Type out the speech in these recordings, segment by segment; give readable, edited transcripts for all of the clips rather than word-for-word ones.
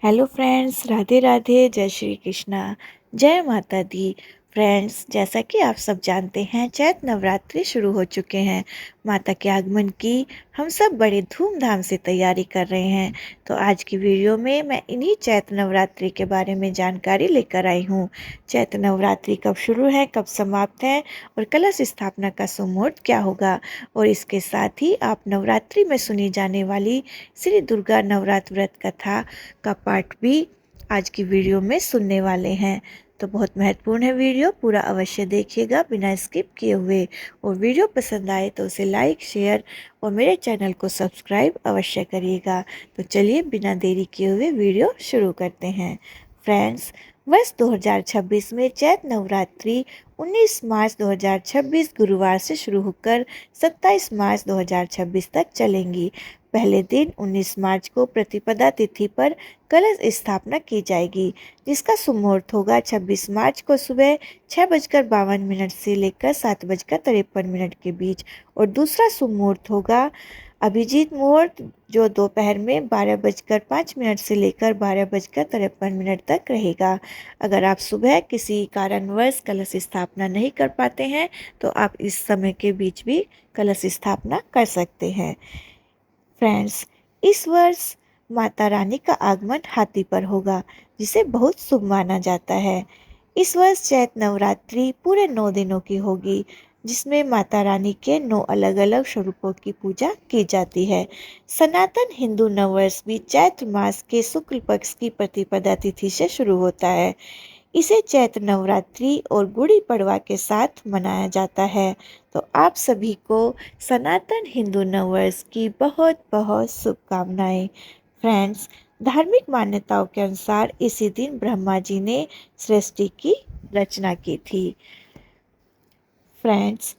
Hello friends, Radhe Radhe, जय श्री कृष्णा, जय माता दी। फ्रेंड्स, जैसा कि आप सब जानते हैं, चैत नवरात्रि शुरू हो चुके हैं। माता के आगमन की हम सब बड़े धूमधाम से तैयारी कर रहे हैं। तो आज की वीडियो में मैं इन्हीं चैत नवरात्रि के बारे में जानकारी लेकर आई हूँ। चैत नवरात्रि कब शुरू है, कब समाप्त है और कलश स्थापना का शुभ मुहूर्त क्या होगा। और इसके साथ ही आप नवरात्रि में सुनी जाने वाली श्री दुर्गा नवरात्र व्रत कथा का पार्ट भी आज की वीडियो में सुनने वाले हैं। तो बहुत महत्वपूर्ण है वीडियो, पूरा अवश्य देखिएगा बिना स्किप किए हुए। और वीडियो पसंद आए तो उसे लाइक, शेयर और मेरे चैनल को सब्सक्राइब अवश्य करिएगा। तो चलिए बिना देरी किए हुए वीडियो शुरू करते हैं। फ्रेंड्स, वर्ष 2026 में चैत नवरात्रि 19 मार्च 2026 गुरुवार से शुरू होकर 27 मार्च 2026 तक चलेंगी। पहले दिन 19 मार्च को प्रतिपदा तिथि पर कलश स्थापना की जाएगी, जिसका शुभ मुहूर्त होगा 26 मार्च को सुबह 6:52 से लेकर 7:53 के बीच। और दूसरा शुभ मुहूर्त होगा अभिजीत मुहूर्त, जो दोपहर में 12:05 से लेकर 12:53 तक रहेगा। अगर आप सुबह किसी कारणवश कलश स्थापना नहीं कर पाते हैं तो आप इस समय के बीच भी कलश स्थापना कर सकते हैं। फ्रेंड्स, इस वर्ष माता रानी का आगमन हाथी पर होगा, जिसे बहुत शुभ माना जाता है। इस वर्ष चैत नवरात्रि पूरे 9 दिनों की होगी, जिसमें माता रानी के 9 अलग अलग स्वरूपों की पूजा की जाती है। सनातन हिंदू नववर्ष भी चैत्र मास के शुक्ल पक्ष की प्रतिपदा तिथि से शुरू होता है। इसे चैत्र नवरात्रि और गुड़ी पड़वा के साथ मनाया जाता है। तो आप सभी को सनातन हिंदू नववर्ष की बहुत बहुत शुभकामनाएं। फ्रेंड्स, धार्मिक मान्यताओं के अनुसार इसी दिन ब्रह्मा जी ने सृष्टि की रचना की थी। फ्रेंड्स,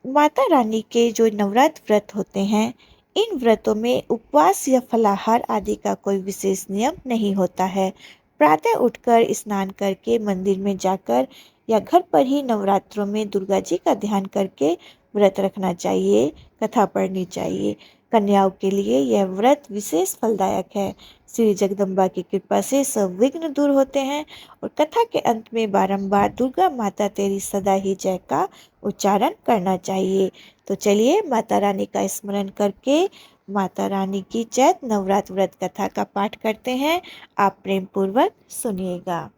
माता रानी के जो नवरात्र व्रत होते हैं, इन व्रतों में उपवास या फलाहार आदि का कोई विशेष नियम नहीं होता है। प्रातः उठकर स्नान करके मंदिर में जाकर या घर पर ही नवरात्रों में दुर्गा जी का ध्यान करके व्रत रखना चाहिए, कथा पढ़नी चाहिए। कन्याओं के लिए यह व्रत विशेष फलदायक है। श्री जगदम्बा की कृपा से सब विघ्न दूर होते हैं। और कथा के अंत में बारंबार दुर्गा माता तेरी सदा ही जय का उच्चारण करना चाहिए। तो चलिए माता रानी का स्मरण करके माता रानी की चैत नवरात्र व्रत कथा का पाठ करते हैं। आप प्रेम पूर्वक सुनिएगा।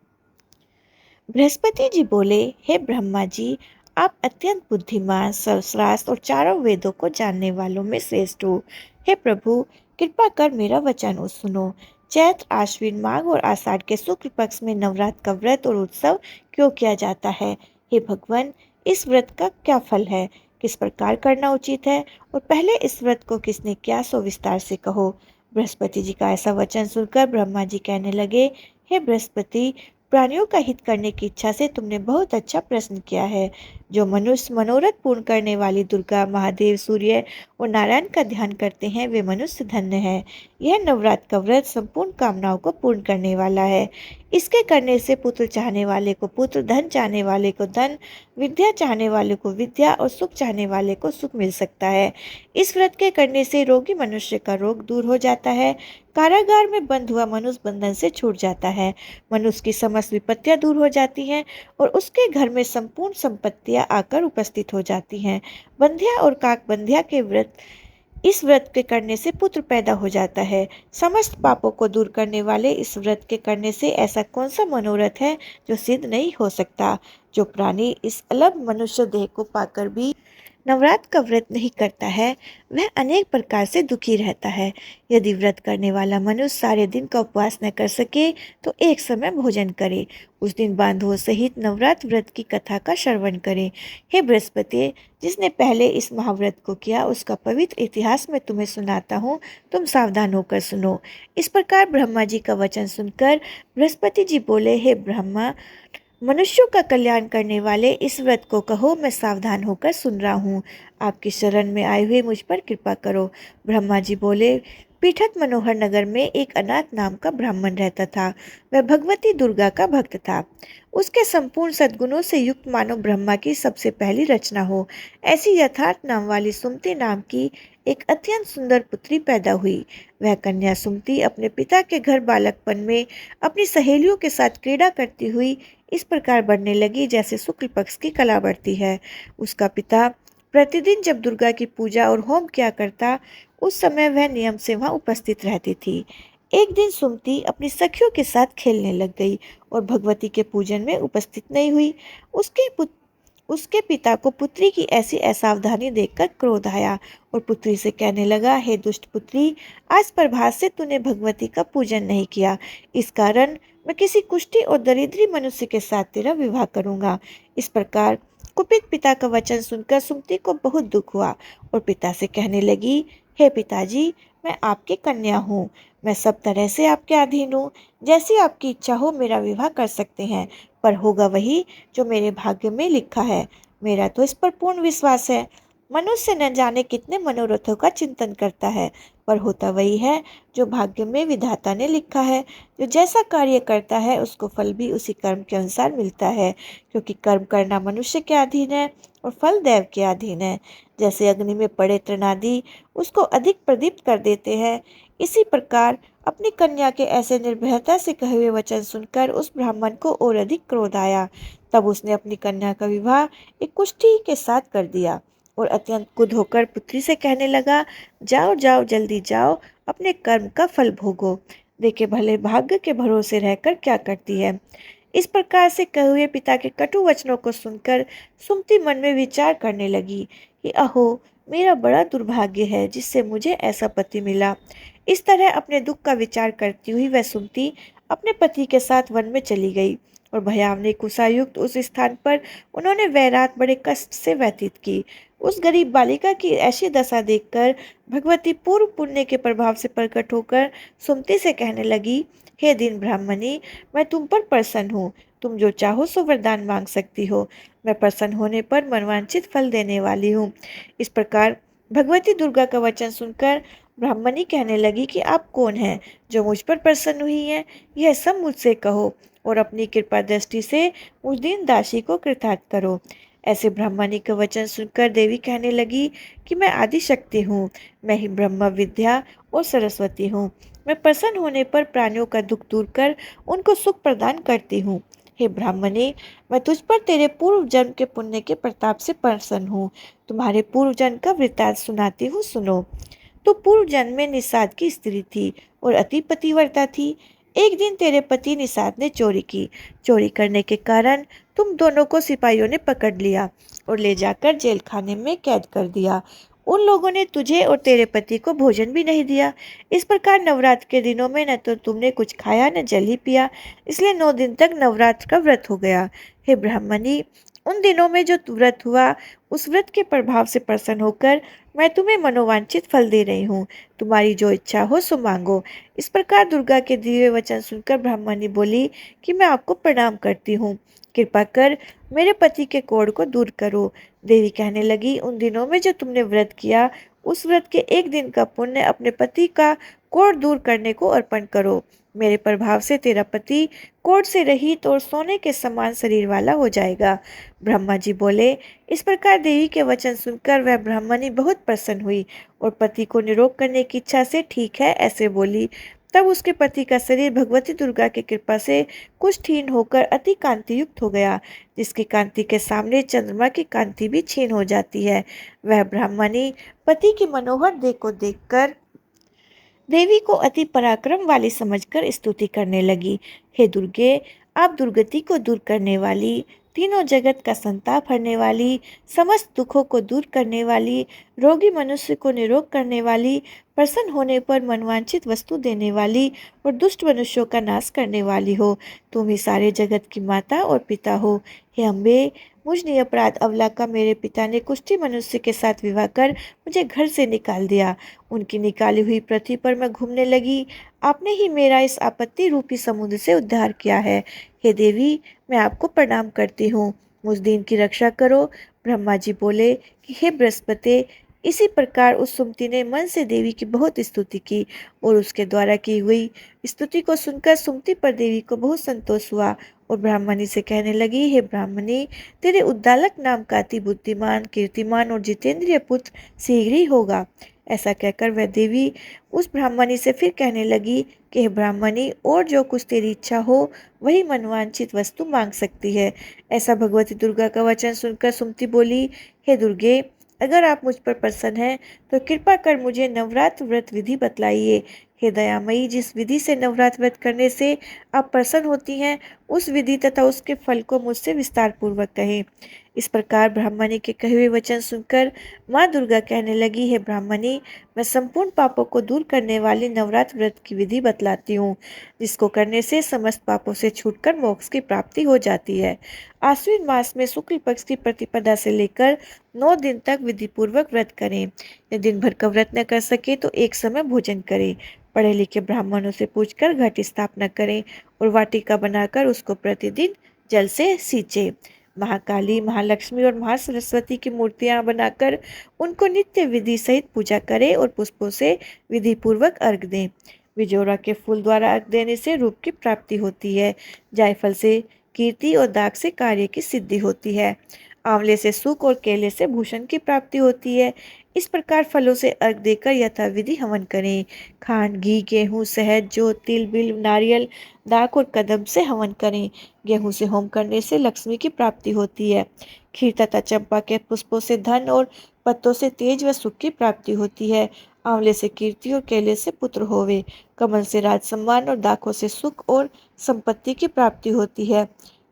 बृहस्पति जी बोले, हे ब्रह्मा जी, आप अत्यंत बुद्धिमान, सर्वश्रेष्ठ और चारों वेदों को जानने वालों में श्रेष्ठ हो। हे प्रभु, कृपा कर मेरा वचन सुनो। चैत्र, आश्विन, माघ और आषाढ़ के शुक्ल पक्ष में नवरात्र का व्रत और उत्सव क्यों किया जाता है? हे भगवान, इस व्रत का क्या फल है? किस प्रकार करना उचित है? और पहले इस व्रत को किसने किया, सो विस्तार से कहो। बृहस्पति जी का ऐसा वचन सुनकर ब्रह्मा जी कहने लगे, हे बृहस्पति, प्राणियों का हित करने की इच्छा से तुमने बहुत अच्छा प्रश्न किया है। जो मनुष्य मनोरथ पूर्ण करने वाली दुर्गा, महादेव, सूर्य और नारायण का ध्यान करते हैं, वे मनुष्य धन्य है। यह नवरात्र का व्रत संपूर्ण कामनाओं को पूर्ण करने वाला है। इसके करने से पुत्र चाहने वाले को पुत्र, धन चाहने वाले को धन, विद्या चाहने वाले को विद्या और सुख चाहने वाले को सुख मिल सकता है। इस व्रत के करने से रोगी मनुष्य का रोग दूर हो जाता है। कारागार में बंद हुआ मनुष्य बंधन से छूट जाता है। मनुष्य की समस्त विपत्तियां दूर हो जाती हैं और उसके घर में संपूर्ण संपत्तियां आकर उपस्थित हो जाती हैं। बंध्या और काक बंध्या के व्रत, इस व्रत के करने से पुत्र पैदा हो जाता है। समस्त पापों को दूर करने वाले इस व्रत के करने से ऐसा कौन सा मनोरथ है जो सिद्ध नहीं हो सकता? जो प्राणी इस अलग मनुष्य देह को पाकर भी नवरात्र का व्रत नहीं करता है, वह अनेक प्रकार से दुखी रहता है। यदि व्रत करने वाला मनुष्य सारे दिन का उपवास न कर सके तो एक समय भोजन करे। उस दिन बांधवों सहित नवरात्र व्रत की कथा का श्रवण करे। हे बृहस्पति, जिसने पहले इस महाव्रत को किया उसका पवित्र इतिहास मैं तुम्हें सुनाता हूँ, तुम सावधान होकर सुनो। इस प्रकार ब्रह्मा जी का वचन सुनकर बृहस्पति जी बोले, हे ब्रह्मा, मनुष्यों का कल्याण करने वाले इस व्रत को कहो, मैं सावधान होकर सुन रहा हूँ। आपकी शरण में आए हुए मुझ पर कृपा करो। ब्रह्मा जी बोले, पीठत मनोहर नगर में एक अनाथ नाम का ब्राह्मण रहता था। वह भगवती दुर्गा का भक्त था। उसके संपूर्ण सद्गुणों से युक्त मानो ब्रह्मा की सबसे पहली रचना हो, ऐसी यथार्थ नाम वाली सुमति नाम की एक अत्यंत सुंदर पुत्री पैदा हुई। वह कन्या सुमति अपने पिता के घर बालकपन में अपनी सहेलियों के साथ क्रीड़ा करती हुई इस प्रकार बढ़ने लगी जैसे शुक्ल पक्ष की कला बढ़ती है। उसका पिता प्रतिदिन जब दुर्गा की पूजा और होम किया करता, उस समय वह नियम से वहां उपस्थित रहती थी। एक दिन सुमति अपनी सखियों के साथ खेलने लग गई और भगवती के पूजन में उपस्थित नहीं हुई। उसके उसके पिता को पुत्री की ऐसी असावधानी देखकर क्रोध आया और पुत्री से कहने लगा, हे दुष्ट पुत्री, आज प्रभात से तूने भगवती का पूजन नहीं किया। इस कारण मैं किसी कुष्ठी और दरिद्री मनुष्य के साथ तेरा विवाह करूंगा। इस प्रकार कुपित पिता का वचन सुनकर सुमति को बहुत दुख हुआ और पिता से कहने लगी, हे पिताजी, मैं आपकी कन्या हूँ। मैं सब तरह से आपके अधीन हूँ। जैसी आपकी इच्छा हो मेरा विवाह कर सकते हैं, पर होगा वही जो मेरे भाग्य में लिखा है। मेरा तो इस पर पूर्ण विश्वास है। मनुष्य न जाने कितने मनोरथों का चिंतन करता है, पर होता वही है जो भाग्य में विधाता ने लिखा है। जो जैसा कार्य करता है उसको फल भी उसी कर्म के अनुसार मिलता है, क्योंकि कर्म करना मनुष्य के अधीन है और फल देव के अधीन है। जैसे अग्नि में पड़े तृणादि उसको अधिक प्रदीप्त कर देते हैं, इसी प्रकार अपनी कन्या के ऐसे निर्भयता से कहे हुए वचन सुनकर उस ब्राह्मण को और अधिक क्रोध आया। तब उसने अपनी कन्या का विवाह एक कुष्ठी के साथ कर दिया और अत्यंत क्रुद्ध होकर पुत्री से कहने लगा, जाओ जाओ जल्दी जाओ, अपने कर्म का फल भोगो। देखे भले भाग्य के भरोसे रहकर क्या करती है। इस प्रकार से कहे हुए पिता के कटु वचनों को सुनकर सुमति मन में विचार करने लगी कि अहो, मेरा बड़ा दुर्भाग्य है जिससे मुझे ऐसा पति मिला। इस तरह अपने दुख का विचार करती हुई वह सुमति अपने पति के साथ वन में चली गई और भयावनी कुशायुक्त उस स्थान पर उन्होंने वह रात बड़े कष्ट से व्यतीत की। उस गरीब बालिका की ऐसी दशा देखकर भगवती पूर्व पुण्य के प्रभाव से प्रकट होकर सुमति से कहने लगी, हे दीन ब्राह्मणी, मैं तुम पर प्रसन्न हूँ। तुम जो चाहो सो वरदान मांग सकती हो। मैं प्रसन्न होने पर मनवांछित फल देने वाली हूँ। इस प्रकार भगवती दुर्गा का वचन सुनकर ब्राह्मणी कहने लगी कि आप कौन हैं जो मुझ पर प्रसन्न हुई हैं? यह सब मुझसे कहो और अपनी कृपा दृष्टि से उस दीन दासी को कृतार्थ करो। ऐसे ब्राह्मणी का वचन सुनकर देवी कहने लगी कि मैं आदि शक्ति हूँ। मैं ही ब्रह्म विद्या और सरस्वती हूँ। मैं प्रसन्न होने पर प्राणियों का दुख दूर कर उनको सुख प्रदान करती हूँ। हे ब्राह्मणी, मैं तुझ पर तेरे पूर्व जन्म के पुण्य के प्रताप से प्रसन्न हूँ। तुम्हारे पूर्व जन्म का वृत्तांत सुनाती हूँ, सुनो। तो पूर्व जन्म में निषाद की स्त्री थी और अति पतिव्रता थी। एक दिन तेरे पति निषाद ने चोरी की। चोरी करने के कारण तुम दोनों को सिपाहियों ने पकड़ लिया और ले जाकर जेल खाने में कैद कर दिया। उन लोगों ने तुझे और तेरे पति को भोजन भी नहीं दिया। इस प्रकार नवरात्र के दिनों में न तो तुमने कुछ खाया न जल ही पिया, इसलिए 9 दिन तक नवरात्र का व्रत हो गया। हे ब्राह्मणी, उन दिनों में जो व्रत हुआ उस व्रत के प्रभाव से प्रसन्न होकर मैं तुम्हें मनोवांछित फल दे रही हूँ। तुम्हारी जो इच्छा हो सो मांगो। इस प्रकार दुर्गा के दिए वचन सुनकर ब्राह्मणी बोली कि मैं आपको प्रणाम करती हूँ। कृपा कर मेरे पति के कोढ़ को दूर करो। देवी कहने लगी, उन दिनों में जो तुमने व्रत किया उस व्रत के एक दिन का पुण्य अपने पति का कोढ़ दूर करने को अर्पण करो। मेरे प्रभाव से तेरा पति कोढ़ से रहित और सोने के समान शरीर वाला हो जाएगा। ब्रह्मा जी बोले। इस प्रकार देवी के वचन सुनकर वह ब्राह्मणी बहुत प्रसन्न हुई और पति को निरोग करने की इच्छा से ठीक है ऐसे बोली। तब उसके पति का शरीर भगवती दुर्गा की कृपा से कुष्ठहीन होकर अति कांति युक्त हो गया, जिसकी कांति के सामने चंद्रमा की कांति भी क्षीण हो जाती है। वह ब्राह्मणी पति की मनोहर देह को देखकर देवी को अति पराक्रम वाली समझकर स्तुति करने लगी। हे दुर्गे, आप दुर्गति को दूर करने वाली, तीनों जगत का संताप हरने वाली, समस्त दुखों को दूर करने वाली, रोगी मनुष्य को निरोग करने वाली, प्रसन्न होने पर मनवांछित वस्तु देने वाली और दुष्ट मनुष्यों का नाश करने वाली हो। तुम ही सारे जगत की माता और पिता हो। हे अम्बे, मुझ निरपराध अबला का मेरे पिता ने कुष्ठी मनुष्य के साथ विवाह कर मुझे घर से निकाल दिया। उनकी निकाली हुई पृथ्वी पर मैं घूमने लगी। आपने ही मेरा इस आपत्ति रूपी समुद्र से उद्धार किया है। हे देवी, मैं आपको प्रणाम करती हूँ। मुझ दीन की रक्षा करो। ब्रह्मा जी बोले कि हे बृहस्पति, इसी प्रकार उस सुमति ने मन से देवी की बहुत स्तुति की और उसके द्वारा की हुई स्तुति को सुनकर सुमति पर देवी को बहुत संतोष हुआ और ब्राह्मणी से कहने लगी, हे ब्राह्मणी, तेरे उद्दालक नाम का अति बुद्धिमान, कीर्तिमान और जितेंद्रिय पुत्र शीघ्र ही होगा। ऐसा कहकर वह देवी उस ब्राह्मणी से फिर कहने लगी कि हे ब्राह्मणी, और जो कुछ तेरी इच्छा हो वही मनवांछित वस्तु मांग सकती है। ऐसा भगवती दुर्गा का वचन सुनकर सुमति बोली, हे दुर्गे, अगर आप मुझ पर प्रसन्न हैं तो कृपा कर मुझे नवरात्र व्रत विधि बतलाइए। हे दयामयी, जिस विधि से नवरात्र व्रत करने से आप प्रसन्न होती हैं, उस विधि तथा उसके फल को मुझसे विस्तार पूर्वक कहें। इस प्रकार ब्राह्मणी के कहे हुए वचन सुनकर माँ दुर्गा कहने लगी, हे ब्राह्मणी, मैं संपूर्ण पापों को दूर करने वाली नवरात्र व्रत की विधि बतलाती हूँ, जिसको करने से समस्त पापों से छूटकर मोक्ष की प्राप्ति हो जाती है। आश्विन मास में शुक्ल पक्ष की प्रतिपदा से लेकर 9 दिन तक विधि पूर्वक व्रत करें। यदि दिन भर का व्रत न कर सके तो एक समय भोजन करें। पढ़े लिखे ब्राह्मणों से पूछकर घट स्थापना करें और वाटिका बनाकर उसको प्रतिदिन जल से सींचे। महाकाली, महालक्ष्मी और महासरस्वती की मूर्तियां बनाकर उनको नित्य विधि सहित पूजा करें और पुष्पों से विधि पूर्वक अर्घ दें। बिजोरा के फूल द्वारा अर्घ देने से रूप की प्राप्ति होती है। जायफल से कीर्ति और दाग से कार्य की सिद्धि होती है। आंवले से सुख और केले से भूषण की प्राप्ति होती है। इस प्रकार फलों से अर्घ देकर यथाविधि हवन करें। खांड, घी, गेहूं, शहद, जौ, तिल, बिल्व, नारियल, दाक और कदम से हवन करें। गेहूं से होम करने से लक्ष्मी की प्राप्ति होती है। खीर तथा चंपा के पुष्पों से धन और पत्तों से तेज व सुख की प्राप्ति होती है। आंवले से कीर्ति और केले से पुत्र होवे। कमल से राज सम्मान और दाखों से सुख और संपत्ति की प्राप्ति होती है।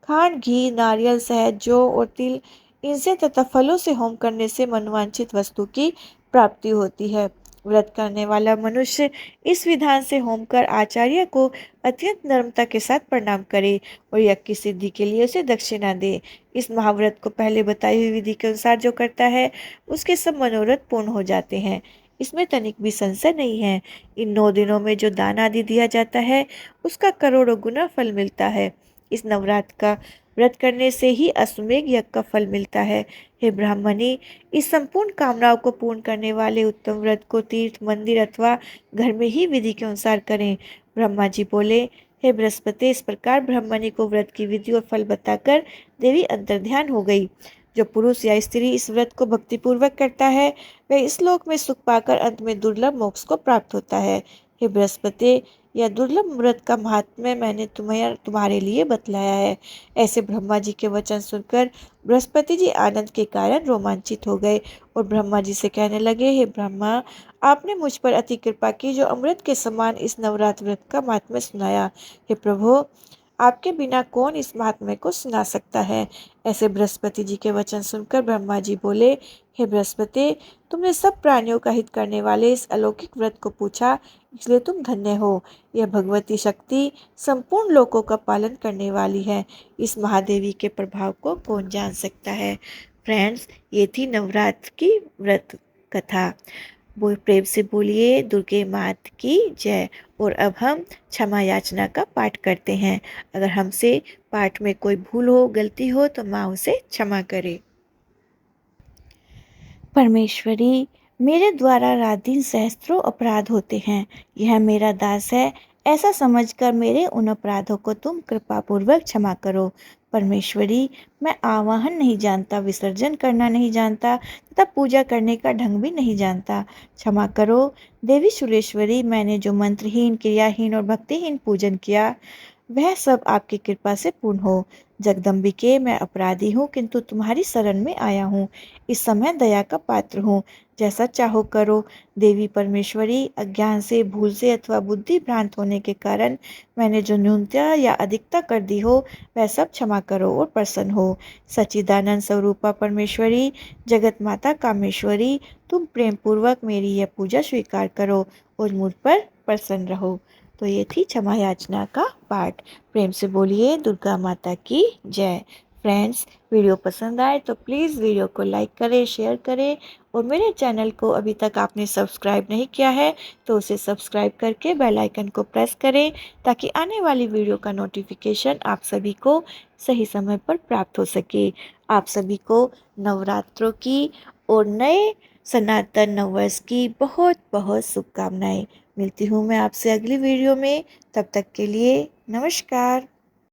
खांड, घी, नारियल, शहद, जौ और तिल, इनसे तथा फलों से होम करने से मनवांछित वस्तु की प्राप्ति होती है। व्रत करने वाला मनुष्य इस विधान से होम कर आचार्य को अत्यंत नम्रता के साथ प्रणाम करे और यज्ञ की सिद्धि के लिए उसे दक्षिणा दे। इस महाव्रत को पहले बताई हुई विधि के अनुसार जो करता है, उसके सब मनोरथ पूर्ण हो जाते हैं। इसमें तनिक भी संशय नहीं है। इन 9 दिनों में जो दान आदि दिया जाता है, उसका करोड़ों गुना फल मिलता है। इस नवरात्र का व्रत करने से ही अश्वमेध यज्ञ का फल मिलता है। हे ब्राह्मणी, इस संपूर्ण कामनाओं को पूर्ण करने वाले उत्तम व्रत को तीर्थ, मंदिर अथवा घर में ही विधि के अनुसार करें। ब्रह्मा जी बोले, हे बृहस्पति, इस प्रकार ब्राह्मणी को व्रत की विधि और फल बताकर देवी अंतर्ध्यान हो गई। जो पुरुष या स्त्री इस व्रत को भक्तिपूर्वक करता है, वह इस लोक में सुख पाकर अंत में दुर्लभ मोक्ष को प्राप्त होता है। हे बृहस्पति, यह दुर्लभ व्रत का महात्म्य मैंने तुम्हारे लिए बतलाया है। ऐसे ब्रह्मा जी के वचन सुनकर बृहस्पति जी आनंद के कारण रोमांचित हो गए और ब्रह्मा जी से कहने लगे, हे ब्रह्मा, आपने मुझ पर अति कृपा की जो अमृत के समान इस नवरात्र व्रत का महात्म्य सुनाया। हे प्रभु, आपके बिना कौन इस महात्म्य को सुना सकता है। ऐसे बृहस्पति जी के वचन सुनकर ब्रह्मा जी बोले, हे बृहस्पति, तुमने सब प्राणियों का हित करने वाले इस अलौकिक व्रत को पूछा, इसलिए तुम धन्य हो। यह भगवती शक्ति संपूर्ण लोकों का पालन करने वाली है। इस महादेवी के प्रभाव को कौन जान सकता है। फ्रेंड्स, ये थी नवरात्र की व्रत कथा। वो प्रेम से बोलिए दुर्गे मात की जय। और अब हम क्षमा याचना का पाठ करते हैं। अगर हमसे पाठ में कोई भूल हो, गलती हो तो माँ उसे क्षमा करे। परमेश्वरी, मेरे द्वारा रात दिन सहस्त्रों अपराध होते हैं। यह मेरा दास है, ऐसा समझकर मेरे उन अपराधों को तुम कृपापूर्वक क्षमा करो। परमेश्वरी, मैं आवाहन नहीं जानता, विसर्जन करना नहीं जानता तथा पूजा करने का ढंग भी नहीं जानता। क्षमा करो देवी सुरेश्वरी, मैंने जो मंत्रहीन, क्रियाहीन और भक्तिहीन पूजन किया, वह सब आपकी कृपा से पूर्ण हो। जगदम्बिके, मैं अपराधी हूँ, किंतु तुम्हारी शरण में आया हूँ। इस समय दया का पात्र हूँ, जैसा चाहो करो। देवी परमेश्वरी, अज्ञान से, भूल से अथवा बुद्धि भ्रांत होने के कारण मैंने जो न्यूनता या अधिकता कर दी हो, वह सब क्षमा करो और प्रसन्न हो। सच्चिदानंद स्वरूपा परमेश्वरी, जगत माता कामेश्वरी, तुम प्रेम पूर्वक मेरी यह पूजा स्वीकार करो और मुझ पर प्रसन्न रहो। तो ये थी क्षमा याचना का पाठ। प्रेम से बोलिए दुर्गा माता की जय। फ्रेंड्स, वीडियो पसंद आए तो प्लीज़ वीडियो को लाइक करें, शेयर करें और मेरे चैनल को अभी तक आपने सब्सक्राइब नहीं किया है तो उसे सब्सक्राइब करके बेल आइकन को प्रेस करें, ताकि आने वाली वीडियो का नोटिफिकेशन आप सभी को सही समय पर प्राप्त हो सके। आप सभी को नवरात्रों की और नए सनातन नववर्ष की बहुत बहुत शुभकामनाएं। मिलती हूँ मैं आपसे अगली वीडियो में। तब तक के लिए नमस्कार।